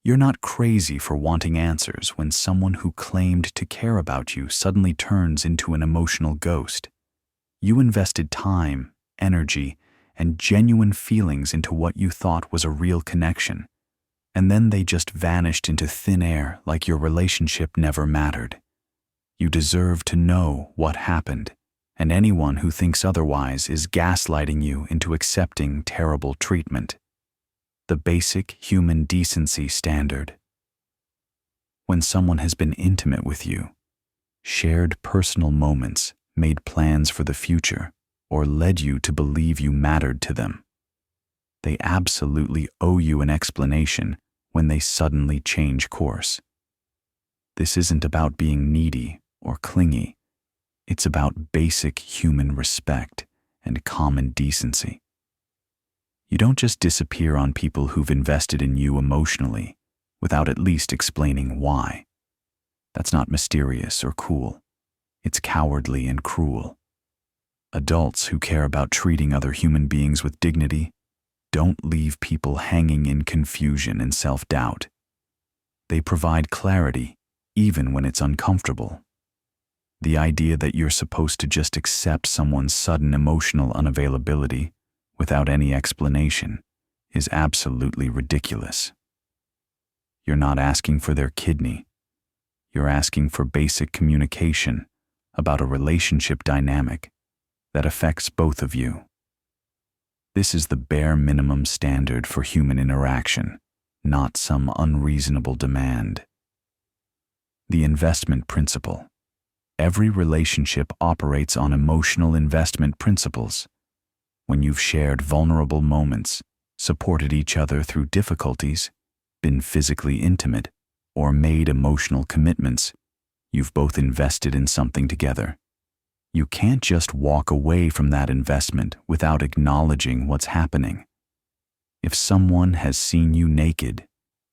You're not crazy for wanting answers when someone who claimed to care about you suddenly turns into an emotional ghost. You invested time, energy, and genuine feelings into what you thought was a real connection, and then they just vanished into thin air like your relationship never mattered. You deserve to know what happened, and anyone who thinks otherwise is gaslighting you into accepting terrible treatment. The basic human decency standard. When someone has been intimate with you, shared personal moments, made plans for the future, or led you to believe you mattered to them, they absolutely owe you an explanation when they suddenly change course. This isn't about being needy or clingy. It's about basic human respect and common decency. You don't just disappear on people who've invested in you emotionally without at least explaining why. That's not mysterious or cool. It's cowardly and cruel. Adults who care about treating other human beings with dignity don't leave people hanging in confusion and self-doubt. They provide clarity even when it's uncomfortable. The idea that you're supposed to just accept someone's sudden emotional unavailability without any explanation is absolutely ridiculous. You're not asking for their kidney. You're asking for basic communication about a relationship dynamic that affects both of you. This is the bare minimum standard for human interaction, not some unreasonable demand. The investment principle. Every relationship operates on emotional investment principles. When you've shared vulnerable moments, supported each other through difficulties, been physically intimate, or made emotional commitments, you've both invested in something together. You can't just walk away from that investment without acknowledging what's happening. If someone has seen you naked,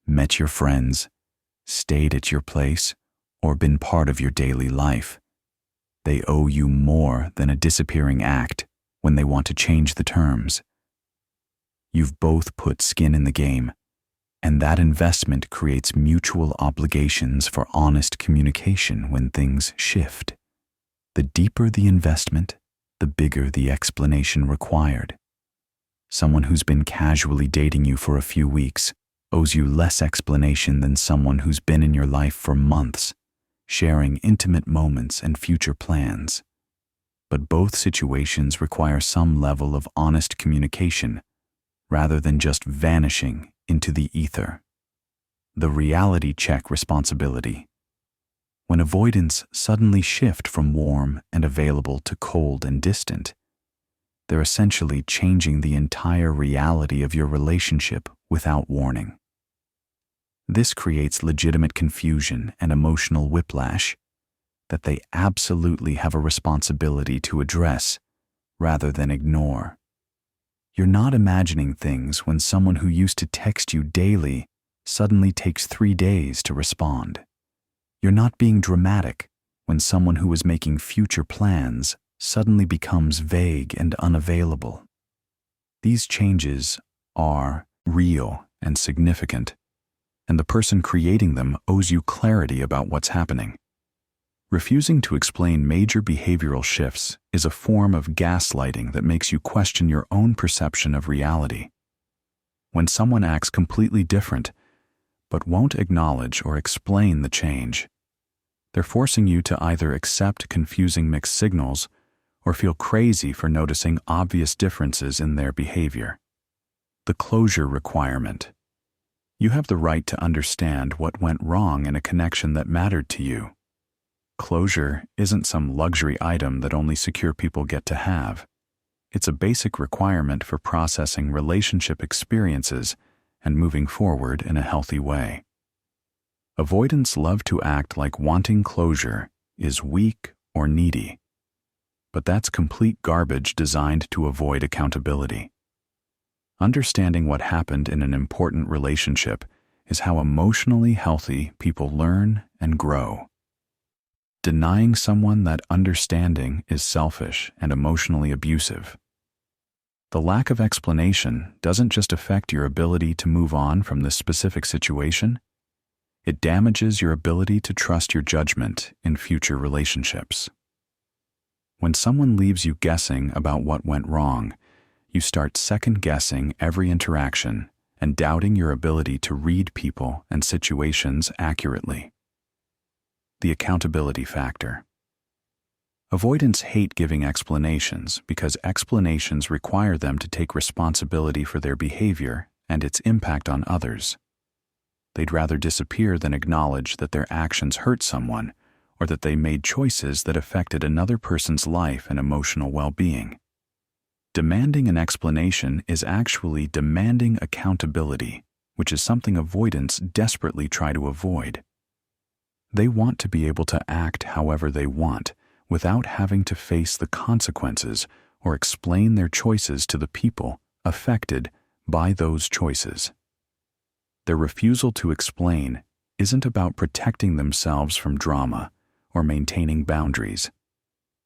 met your friends, stayed at your place, or been part of your daily life, they owe you more than a disappearing act when they want to change the terms. You've both put skin in the game, and that investment creates mutual obligations for honest communication when things shift. The deeper the investment, the bigger the explanation required. Someone who's been casually dating you for a few weeks owes you less explanation than someone who's been in your life for months, sharing intimate moments and future plans. But both situations require some level of honest communication rather than just vanishing into the ether. The reality check responsibility. When avoidants suddenly shift from warm and available to cold and distant, they're essentially changing the entire reality of your relationship without warning. This creates legitimate confusion and emotional whiplash that they absolutely have a responsibility to address rather than ignore. You're not imagining things when someone who used to text you daily suddenly takes 3 days to respond. You're not being dramatic when someone who was making future plans suddenly becomes vague and unavailable. These changes are real and significant, and the person creating them owes you clarity about what's happening. Refusing to explain major behavioral shifts is a form of gaslighting that makes you question your own perception of reality. When someone acts completely different, but won't acknowledge or explain the change, they're forcing you to either accept confusing mixed signals or feel crazy for noticing obvious differences in their behavior. The closure requirement. You have the right to understand what went wrong in a connection that mattered to you. Closure isn't some luxury item that only secure people get to have. It's a basic requirement for processing relationship experiences and moving forward in a healthy way. Avoidants love to act like wanting closure is weak or needy, but that's complete garbage designed to avoid accountability. Understanding what happened in an important relationship is how emotionally healthy people learn and grow. Denying someone that understanding is selfish and emotionally abusive. The lack of explanation doesn't just affect your ability to move on from this specific situation, it damages your ability to trust your judgment in future relationships. When someone leaves you guessing about what went wrong, you start second-guessing every interaction and doubting your ability to read people and situations accurately. The accountability factor. Avoidants hate giving explanations because explanations require them to take responsibility for their behavior and its impact on others. They'd rather disappear than acknowledge that their actions hurt someone or that they made choices that affected another person's life and emotional well-being. Demanding an explanation is actually demanding accountability, which is something avoidants desperately try to avoid. They want to be able to act however they want, without having to face the consequences or explain their choices to the people affected by those choices. Their refusal to explain isn't about protecting themselves from drama or maintaining boundaries.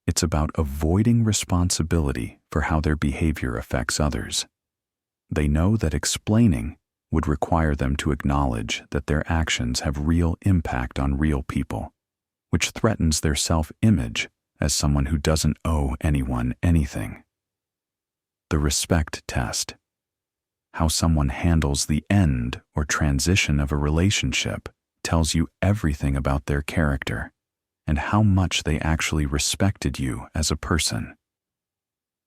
It's about avoiding responsibility for how their behavior affects others. They know that explaining would require them to acknowledge that their actions have real impact on real people, which threatens their self-image as someone who doesn't owe anyone anything. The respect test. How someone handles the end or transition of a relationship tells you everything about their character and how much they actually respected you as a person.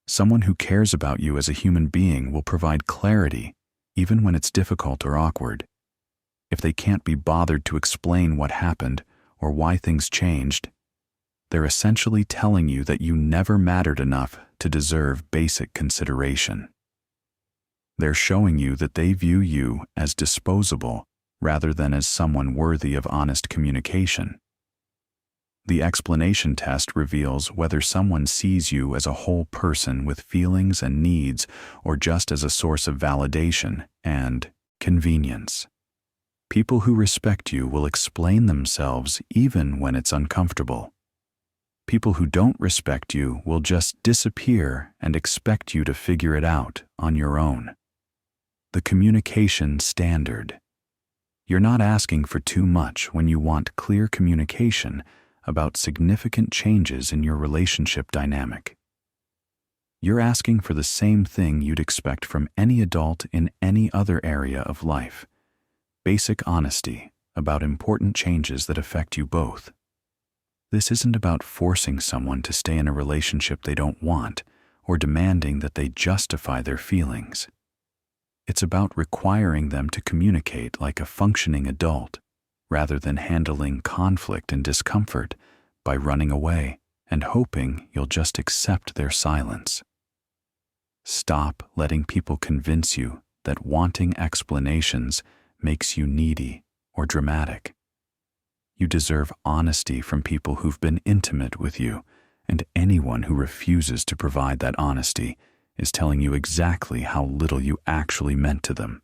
Someone who cares about you as a human being will provide clarity even when it's difficult or awkward. If they can't be bothered to explain what happened or why things changed, they're essentially telling you that you never mattered enough to deserve basic consideration. They're showing you that they view you as disposable rather than as someone worthy of honest communication. The explanation test reveals whether someone sees you as a whole person with feelings and needs or just as a source of validation and convenience. People who respect you will explain themselves even when it's uncomfortable. People who don't respect you will just disappear and expect you to figure it out on your own. The communication standard. You're not asking for too much when you want clear communication about significant changes in your relationship dynamic. You're asking for the same thing you'd expect from any adult in any other area of life: basic honesty about important changes that affect you both. This isn't about forcing someone to stay in a relationship they don't want or demanding that they justify their feelings. It's about requiring them to communicate like a functioning adult, rather than handling conflict and discomfort by running away and hoping you'll just accept their silence. Stop letting people convince you that wanting explanations makes you needy or dramatic. You deserve honesty from people who've been intimate with you, and anyone who refuses to provide that honesty is telling you exactly how little you actually meant to them.